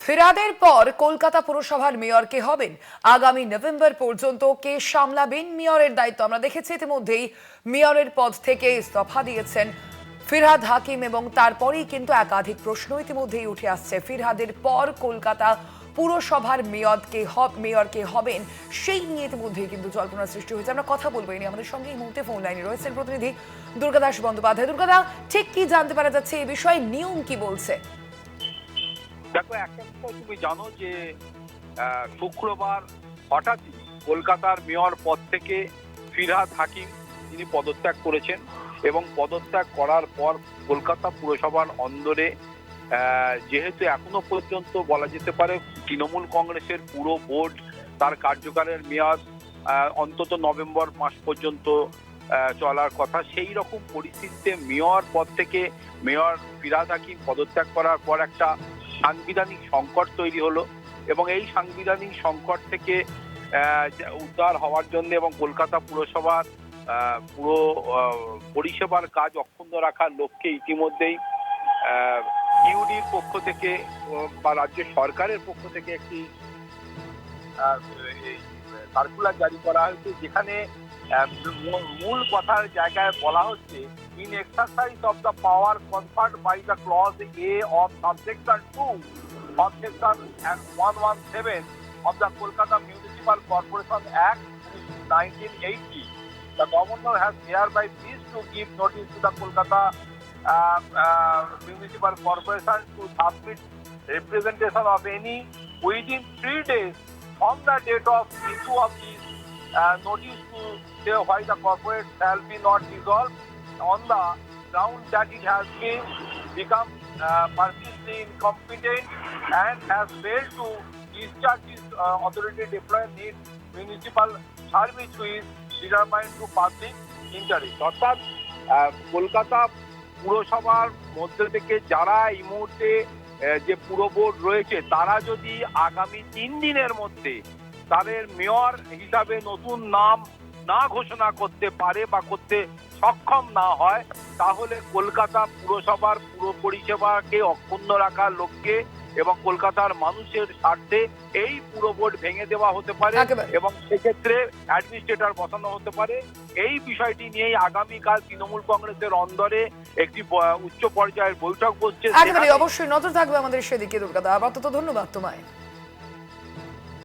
ফিরহাদের পর কলকাতা পুরসভার mayor K হবেন? আগামী নভেম্বর পর্যন্ত কে সামলাবেন মেয়রের দায়িত্ব? আমরা দেখেছি ইতিমধ্যেই মেয়রের পদ থেকে ইস্তফা দিয়েছেন ফিরহাদ হাকিম এবং তারপরেই কিন্তু একাধিক প্রশ্ন ইতিমধ্যেই উঠে আসছে। ফিরহাদের পর কলকাতা পুরসভার মেয়র কে হবেন সেই নিয়ে ইতিমধ্যেই কিন্তু জল্পনার সৃষ্টি হয়েছে। আমরা কথা বলবো এই নিয়ে। আমাদের সঙ্গে এই মুহূর্তে ফোন লাইনে রয়েছেন প্রতিনিধি দুর্গাদাস বন্দ্যোপাধ্যায়। দুর্গাদা, ঠিক কি জানতে পারা যাচ্ছে এই বিষয়ে, নিয়ম কি বলছে? দেখো, একটা বিষয় তুমি জানো যে শুক্রবার হঠাৎই কলকাতার মেয়র পদ থেকে ফিরহাদ হাকিম তিনি পদত্যাগ করেছেন এবং পদত্যাগ করার পর কলকাতা পুরসভার অন্দরে যেহেতু এখনো পর্যন্ত বলা যেতে পারে তৃণমূল কংগ্রেসের পুরো বোর্ড তার কার্যকালের মেয়াদ অন্তত নভেম্বর মাস পর্যন্ত চলার কথা, সেই রকম পরিস্থিতিতে মেয়র পদ থেকে মেয়র ফিরহাদ হাকিম পদত্যাগ করার পর একটা সাংবিধানিক সংকট তৈরি হলো এবং এই সাংবিধানিক সংকট থেকে উদ্ধার হওয়ার জন্য এবং কলকাতা পুরসভার পুরো পরিষেবার কাজ অক্ষুণ্ণ রাখার লক্ষ্যে ইতিমধ্যেই ইউডির পক্ষ থেকে বা রাজ্য সরকারের পক্ষ থেকে একটি সার্কুলার জারি করা হয়েছে, যেখানে মূল কথার জায়গায় বলা হচ্ছে, in exercise of the power conferred by the clause A of subsection 2 of section 117 of the Kolkata Municipal Corporation Act 1980, the governor has hereby pleased to give notice to the Kolkata Municipal Corporation to submit representation of any within 3 days from the date of issue of this notice to say why the corporate shall be not dissolved on the ground that it has been become persistently incompetent and has failed to discharge its authority deployed needs municipal service which is determined to public interest। অর্থাৎ কলকাতা পুরসভার মধ্যে থেকে যারা এই মুহূর্তে যে পুরো board রয়েছে তারা যদি আগামী 3 দিনের মধ্যে তাদের মেয়র হিসাবে নতুন নাম না ঘোষণা করতে পারে বা করতে সক্ষম না হয়, তাহলে কলকাতা পুরসভার পুরো পরিষেবাকে অক্ষুণ্ণ রাখার লক্ষ্যে এবং কলকাতার মানুষের স্বার্থে এই পুরো বোর্ড ভেঙে দেওয়া হতে পারে এবং সেক্ষেত্রে অ্যাডমিনিস্ট্রেটর বসানো হতে পারে। এই বিষয়টি নিয়েই আগামীকাল তৃণমূল কংগ্রেসের অন্দরে একটি উচ্চ পর্যায়ের বৈঠক বসছে। অবশ্যই নজর থাকবে আমাদের সেদিকে। দুর্গাদা, আপাতত ধন্যবাদ তোমায়।